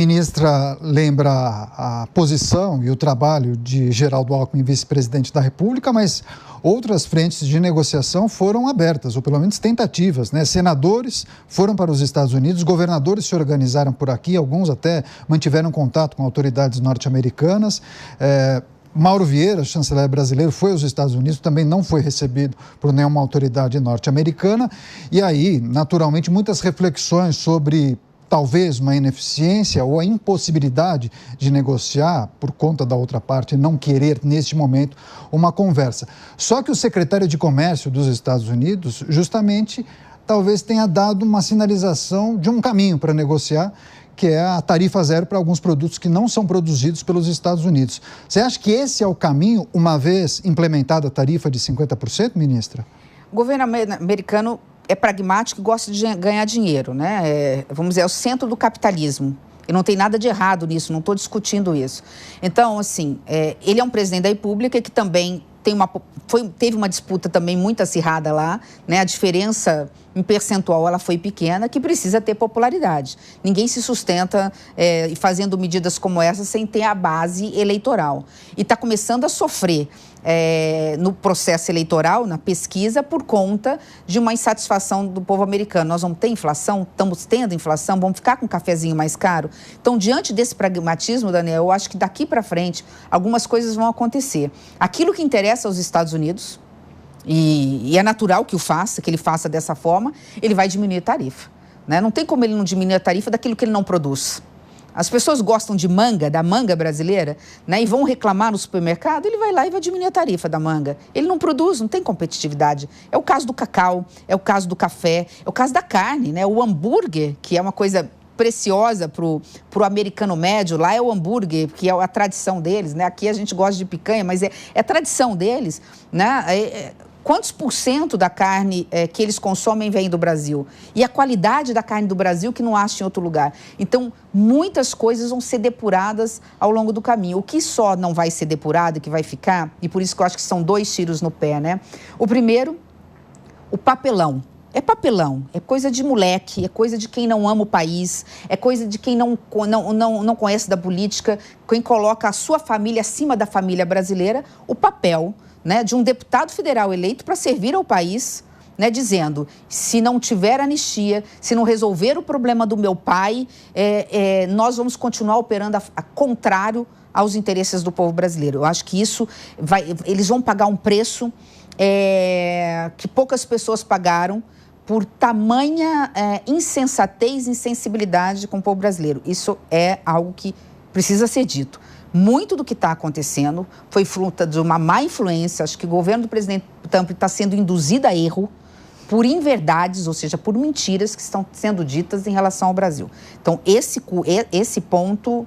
Ministra lembra a posição e o trabalho de Geraldo Alckmin, vice-presidente da República, mas outras frentes de negociação foram abertas, ou pelo menos tentativas, né? Senadores foram para os Estados Unidos, governadores se organizaram por aqui, alguns até mantiveram contato com autoridades norte-americanas. Mauro Vieira, chanceler brasileiro, foi aos Estados Unidos, também não foi recebido por nenhuma autoridade norte-americana. E aí, naturalmente, muitas reflexões sobre talvez uma ineficiência ou a impossibilidade de negociar por conta da outra parte não querer, neste momento, uma conversa. Só que o secretário de Comércio dos Estados Unidos, justamente, talvez tenha dado uma sinalização de um caminho para negociar, que é a tarifa zero para alguns produtos que não são produzidos pelos Estados Unidos. Você acha que esse é o caminho, uma vez implementada a tarifa de 50%, ministra? O governo americano é pragmático e gosta de ganhar dinheiro, né? Vamos dizer, é o centro do capitalismo. E não tem nada de errado nisso, não estou discutindo isso. Então, assim, ele é um presidente da República que também teve uma disputa também muito acirrada lá, né? A diferença em percentual ela foi pequena, que precisa ter popularidade. Ninguém se sustenta fazendo medidas como essa sem ter a base eleitoral. E está começando a sofrer no processo eleitoral, na pesquisa, por conta de uma insatisfação do povo americano. Nós vamos ter inflação, estamos tendo inflação, vamos ficar com um cafezinho mais caro. Então, diante desse pragmatismo, Daniel, eu acho que daqui para frente algumas coisas vão acontecer. Aquilo que interessa aos Estados Unidos, e é natural que ele faça dessa forma, ele vai diminuir a tarifa, né? Não tem como ele não diminuir a tarifa daquilo que ele não produz. As pessoas gostam de manga, da manga brasileira, né? E vão reclamar no supermercado, ele vai lá e vai diminuir a tarifa da manga. Ele não produz, não tem competitividade. É o caso do cacau, é o caso do café, é o caso da carne, né? O hambúrguer, que é uma coisa preciosa pro americano médio, lá é o hambúrguer, que é a tradição deles, né? Aqui a gente gosta de picanha, mas é a tradição deles, né? Quantos por cento da carne que eles consomem vem do Brasil? E a qualidade da carne do Brasil que não acha em outro lugar. Então, muitas coisas vão ser depuradas ao longo do caminho. O que só não vai ser depurado e que vai ficar, e por isso que eu acho que são 2 tiros no pé, né? O primeiro, o papelão. É papelão, é coisa de moleque, é coisa de quem não ama o país, é coisa de quem não conhece da política, quem coloca a sua família acima da família brasileira, o papel, né, de um deputado federal eleito para servir ao país, né, dizendo, se não tiver anistia, se não resolver o problema do meu pai, nós vamos continuar operando a contrário aos interesses do povo brasileiro. Eu acho que eles vão pagar um preço que poucas pessoas pagaram por tamanha insensatez e insensibilidade com o povo brasileiro. Isso é algo que precisa ser dito. Muito do que está acontecendo foi fruto de uma má influência. Acho que o governo do presidente Trump está sendo induzido a erro por inverdades, ou seja, por mentiras que estão sendo ditas em relação ao Brasil. Então, esse ponto,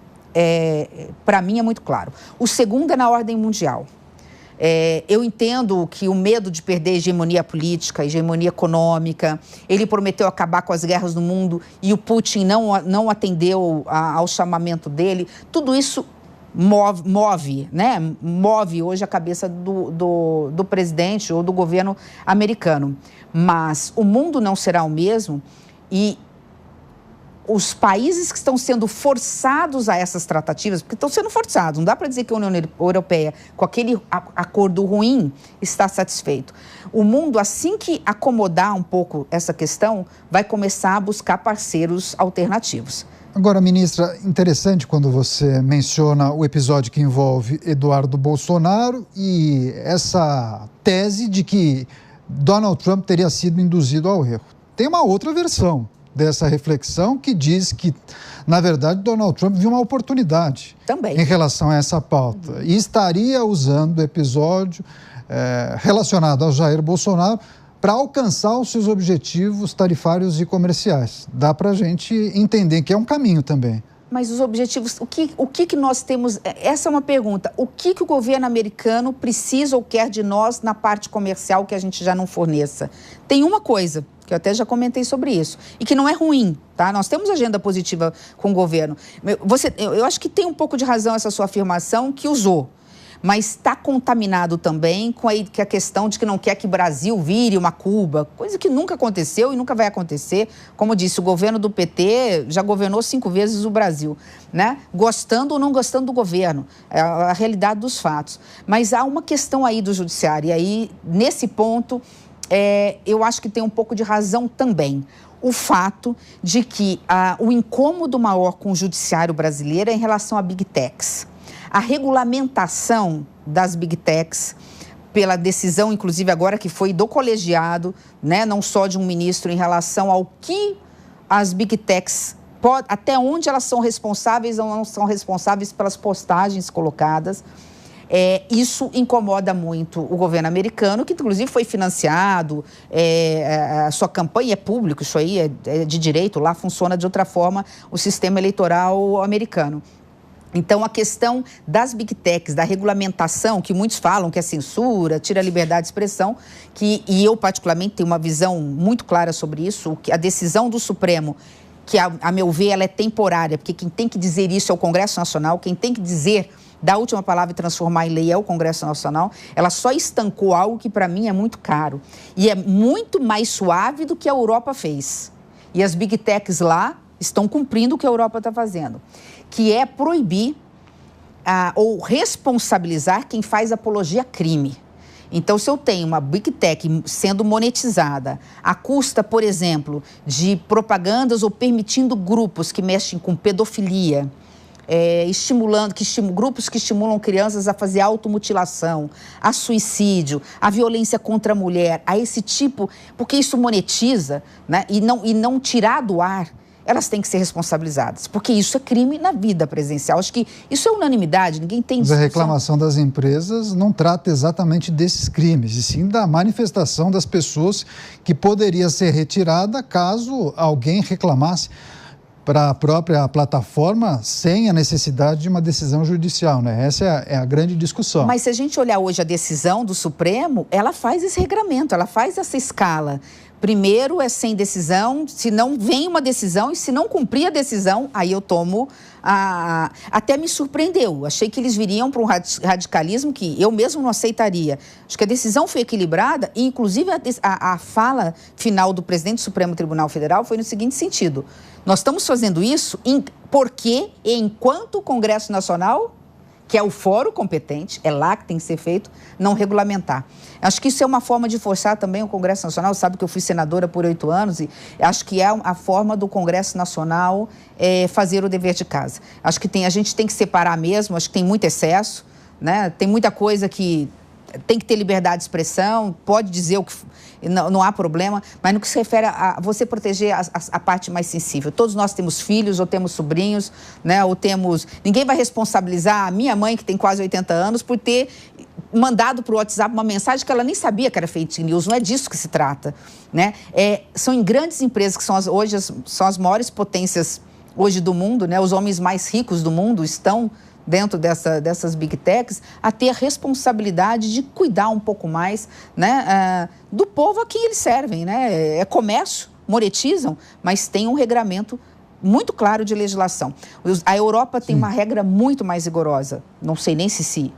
para mim, é muito claro. O segundo é na ordem mundial. Eu entendo que o medo de perder a hegemonia política, a hegemonia econômica, ele prometeu acabar com as guerras no mundo e o Putin não atendeu ao chamamento dele. Tudo isso move, né? Move hoje a cabeça do presidente ou do governo americano. Mas o mundo não será o mesmo e os países que estão sendo forçados a essas tratativas, porque estão sendo forçados, não dá para dizer que a União Europeia, com aquele acordo ruim, está satisfeito. O mundo, assim que acomodar um pouco essa questão, vai começar a buscar parceiros alternativos. Agora, ministra, interessante quando você menciona o episódio que envolve Eduardo Bolsonaro e essa tese de que Donald Trump teria sido induzido ao erro. Tem uma outra versão dessa reflexão que diz que, na verdade, Donald Trump viu uma oportunidade também em relação a essa pauta e estaria usando o episódio relacionado ao Jair Bolsonaro para alcançar os seus objetivos tarifários e comerciais. Dá para a gente entender que é um caminho também. Mas os objetivos, o que nós temos, essa é uma pergunta, o que o governo americano precisa ou quer de nós na parte comercial que a gente já não forneça? Tem uma coisa, que eu até já comentei sobre isso, e que não é ruim, tá? Nós temos agenda positiva com o governo. Eu acho que tem um pouco de razão essa sua afirmação que usou. mas está contaminado também com a questão de que não quer que o Brasil vire uma Cuba, coisa que nunca aconteceu e nunca vai acontecer. Como disse, o governo do PT já governou 5 vezes o Brasil, né? Gostando ou não gostando do governo, é a realidade dos fatos. Mas há uma questão aí do judiciário, e aí, nesse ponto, eu acho que tem um pouco de razão também. O fato de que o incômodo maior com o judiciário brasileiro é em relação a Big Techs. A regulamentação das Big Techs, pela decisão, inclusive agora que foi do colegiado, né, não só de um ministro, em relação ao que as Big Techs, até onde elas são responsáveis ou não são responsáveis pelas postagens colocadas. Isso incomoda muito o governo americano, que inclusive foi financiado, a sua campanha é pública, isso aí é de direito, lá funciona de outra forma o sistema eleitoral americano. Então, a questão das Big Techs, da regulamentação, que muitos falam que é censura, tira a liberdade de expressão, e eu particularmente tenho uma visão muito clara sobre isso, que a decisão do Supremo, que a meu ver ela é temporária, porque quem tem que dizer isso é o Congresso Nacional, quem tem que dizer da última palavra e transformar em lei é o Congresso Nacional, ela só estancou algo que para mim é muito caro e é muito mais suave do que a Europa fez. E as Big Techs lá estão cumprindo o que a Europa está fazendo, que é proibir ou responsabilizar quem faz apologia a crime. Então, se eu tenho uma Big Tech sendo monetizada à custa, por exemplo, de propagandas ou permitindo grupos que mexem com pedofilia, grupos que estimulam crianças a fazer automutilação, a suicídio, a violência contra a mulher, a esse tipo, porque isso monetiza, né, e não tirar do ar, elas têm que ser responsabilizadas, porque isso é crime na vida presencial. Acho que isso é unanimidade, ninguém tem discussão. Mas a reclamação das empresas não trata exatamente desses crimes, e sim da manifestação das pessoas que poderia ser retirada caso alguém reclamasse para a própria plataforma sem a necessidade de uma decisão judicial, né? Essa é a grande discussão. Mas se a gente olhar hoje a decisão do Supremo, ela faz esse regramento, ela faz essa escala. Primeiro é sem decisão, se não vem uma decisão e se não cumprir a decisão, aí eu tomo até me surpreendeu. Achei que eles viriam para um radicalismo que eu mesmo não aceitaria. Acho que a decisão foi equilibrada e, inclusive, a fala final do presidente do Supremo Tribunal Federal foi no seguinte sentido: nós estamos fazendo isso porque, enquanto o Congresso Nacional, que é o fórum competente, é lá que tem que ser feito, não regulamentar. Acho que isso é uma forma de forçar também o Congresso Nacional. Sabe que eu fui senadora por 8 anos e acho que é a forma do Congresso Nacional fazer o dever de casa. Acho que a gente tem que separar mesmo, acho que tem muito excesso, né? Tem muita coisa que tem que ter liberdade de expressão, pode dizer o que não há problema, mas no que se refere a você proteger a parte mais sensível. Todos nós temos filhos ou temos sobrinhos, né? Ou temos... Ninguém vai responsabilizar a minha mãe, que tem quase 80 anos, por ter mandado para o WhatsApp uma mensagem que ela nem sabia que era fake news. Não é disso que se trata, né? São em grandes empresas que hoje são as maiores potências hoje do mundo, né? Os homens mais ricos do mundo estão dentro dessas Big Techs, a ter a responsabilidade de cuidar um pouco mais, né, do povo a quem eles servem, né? É comércio, monetizam, mas tem um regramento muito claro de legislação. A Europa tem uma regra muito mais rigorosa, não sei nem se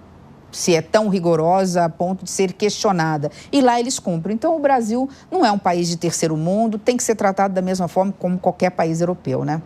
é tão rigorosa a ponto de ser questionada. E lá eles cumprem. Então, o Brasil não é um país de terceiro mundo, tem que ser tratado da mesma forma como qualquer país europeu, né?